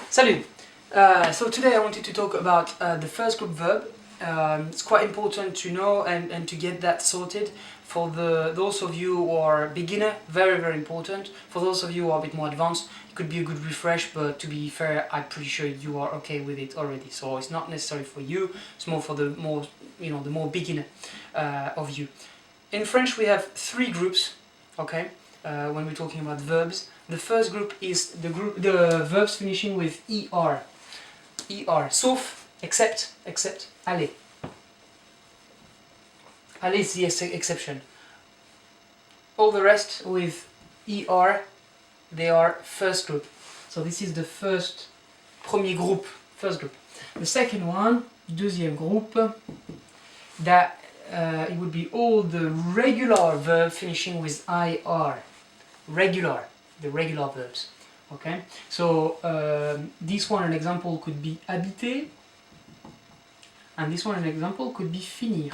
Salut! So today I wanted to talk about the first group verb. It's quite important to know and to get that sorted. For those of you who are beginner, very important. For those of you who are a bit more advanced, it could be a good refresh, but to be fair, I'm pretty sure you are okay with it already. So it's not necessary for you, it's more for the more beginner of you. In French we have three groups, okay? When we're talking about verbs. The first group is the verbs finishing with er. Er, sauf, except, aller. Aller is the exception. All the rest with er, they are first group. So this is the premier groupe, first group. The second one, deuxième groupe, that it would be all the regular verbs finishing with ir. Regular, the regular verbs. Okay, so this one an example could be habiter, and this one an example could be finir.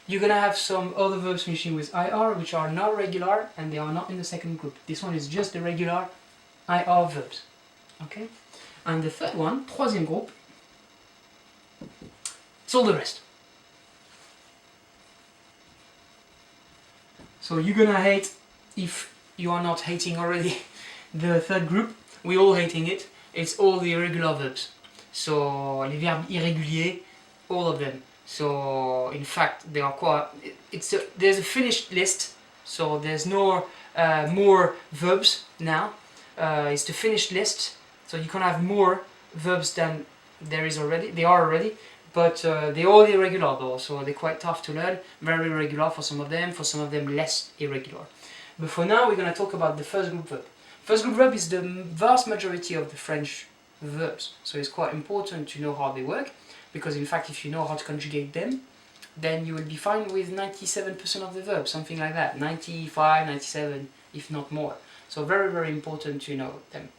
You're gonna have some other verbs finishing with ir which are not regular and they are not in the second group. This one is just the regular ir verbs. Okay, and the third one, troisième groupe, it's all the rest. So you're gonna hate, if you are not hating already, the third group. We're all hating it. It's all the irregular verbs. So les verbes irréguliers, all of them. So in fact, they are quite. There's a finished list. So there's no more verbs now. It's the finished list. So you can have more verbs than there is already. They are already. But they're all irregular though, so they're quite tough to learn. Very irregular for some of them less irregular. But for now, we're going to talk about the first group verb. First group verb is the vast majority of the French verbs, so it's quite important to know how they work, because in fact if you know how to conjugate them, then you will be fine with 97% of the verbs, something like that, 95, 97, if not more. So very important to know them.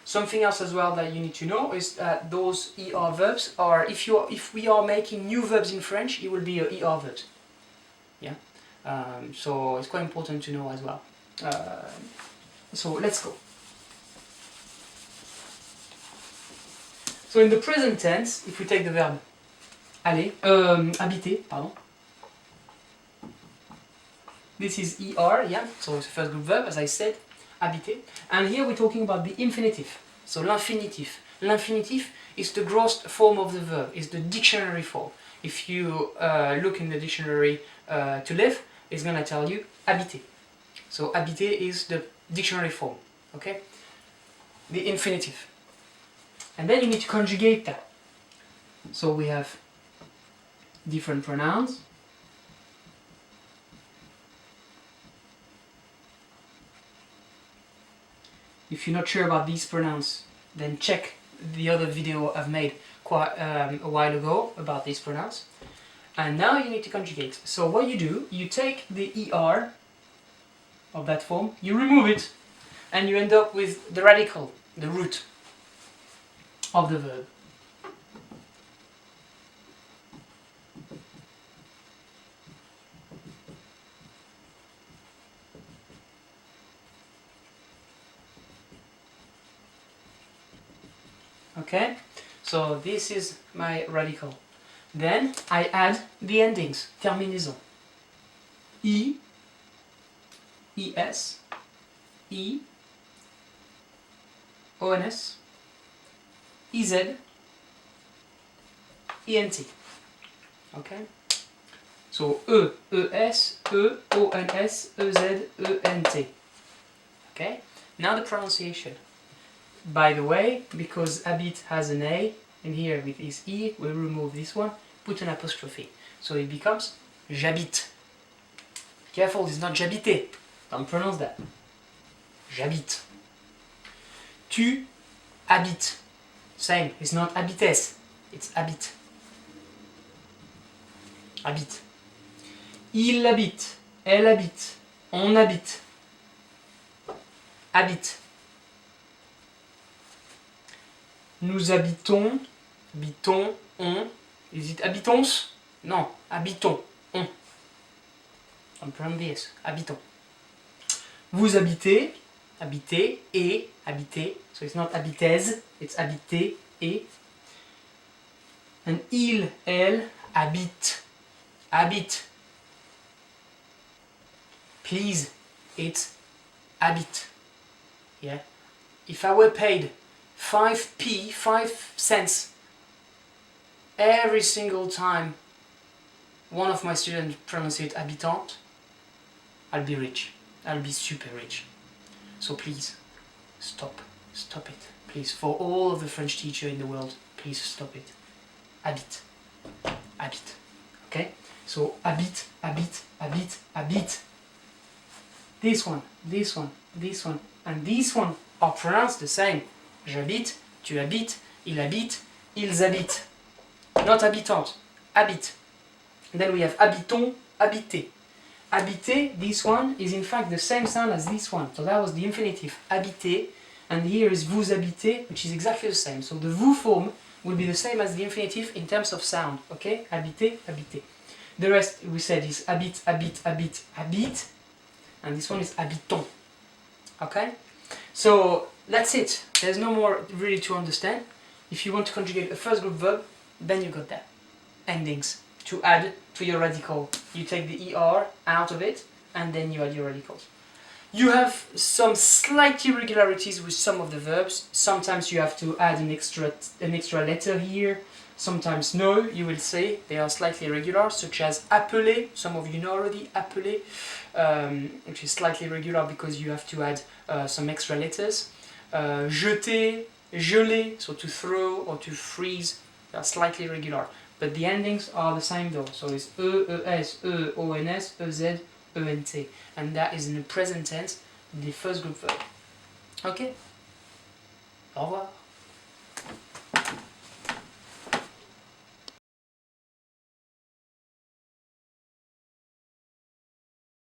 Something else as well that you need to know is that those er verbs are, if we are making new verbs in French, it will be a er verbs. Yeah. So it's quite important to know as well. So let's go. So in the present tense, if we take the verb aller, habiter, pardon. This is er, yeah, so it's the first group verb, as I said, habiter. And here we're talking about the infinitive, so l'infinitive. L'infinitive is the gross form of the verb, is the dictionary form. If you look in the dictionary to live, it's going to tell you habiter. So habiter is the dictionary form, okay? The infinitive. And then you need to conjugate that. So we have different pronouns. If you're not sure about these pronouns, then check the other video I've made quite a while ago about these pronouns. And now you need to conjugate. So what you do, you take the er of that form, you remove it, and you end up with the radical, the root of the verb. Okay, so this is my radical. Then I add the endings, terminaison. I, is, I, ons, iz, int. Okay? So es, ons, ez, ent. Okay? Now the pronunciation. By the way, because habit has an A, and here with this I, we remove this one, put an apostrophe. So it becomes j'habite. Careful, it's not j'habite. Don't pronounce that. J'habite. Tu habites. Same, it's not habites, it's habite. Habite. Il habite, elle habite, on habite. Habite. Nous habitons, habitons, on. Is it habitons? Non, habitons, on. On pronounce this, habitons. Vous habitez, habiter, et, habiter. So it's not habitez, it's habiter, et. And il, elle, habite, habite. Please, it's habite. Yeah. If I were paid 5p, 5 cents, every single time one of my students pronounces it habitante, I'll be rich. I'll be super rich. So please, stop it. Please, for all of the French teachers in the world, please stop it. Habite, habite. Okay? So habite, habite, habite, habite. This one, this one, this one, and this one are pronounced the same. J'habite, tu habites, il habite, ils habitent. Not habitante, habite. Then we have habiton, habiter. Habiter, this one, is in fact the same sound as this one. So that was the infinitive, habiter. And here is vous habitez, which is exactly the same. So the vous form will be the same as the infinitive in terms of sound. Okay? Habiter, habiter. The rest we said is habite, habite, habite, habite. And this one is habiton. Okay? So that's it. There's no more really to understand. If you want to conjugate a first group verb, then you got that. Endings to add to your radical. You take the ER out of it and then you add your radicals. You have some slight irregularities with some of the verbs. Sometimes you have to add an extra letter here. Sometimes no, you will say they are slightly irregular, such as appeler. Some of you know already appeler, which is slightly irregular because you have to add some extra letters. Jeter, geler, so to throw or to freeze, they are slightly irregular. But the endings are the same though, so it's E, ES, E, ONS, EZ, ENT. And that is in the present tense, the first group verb. Ok? Au revoir.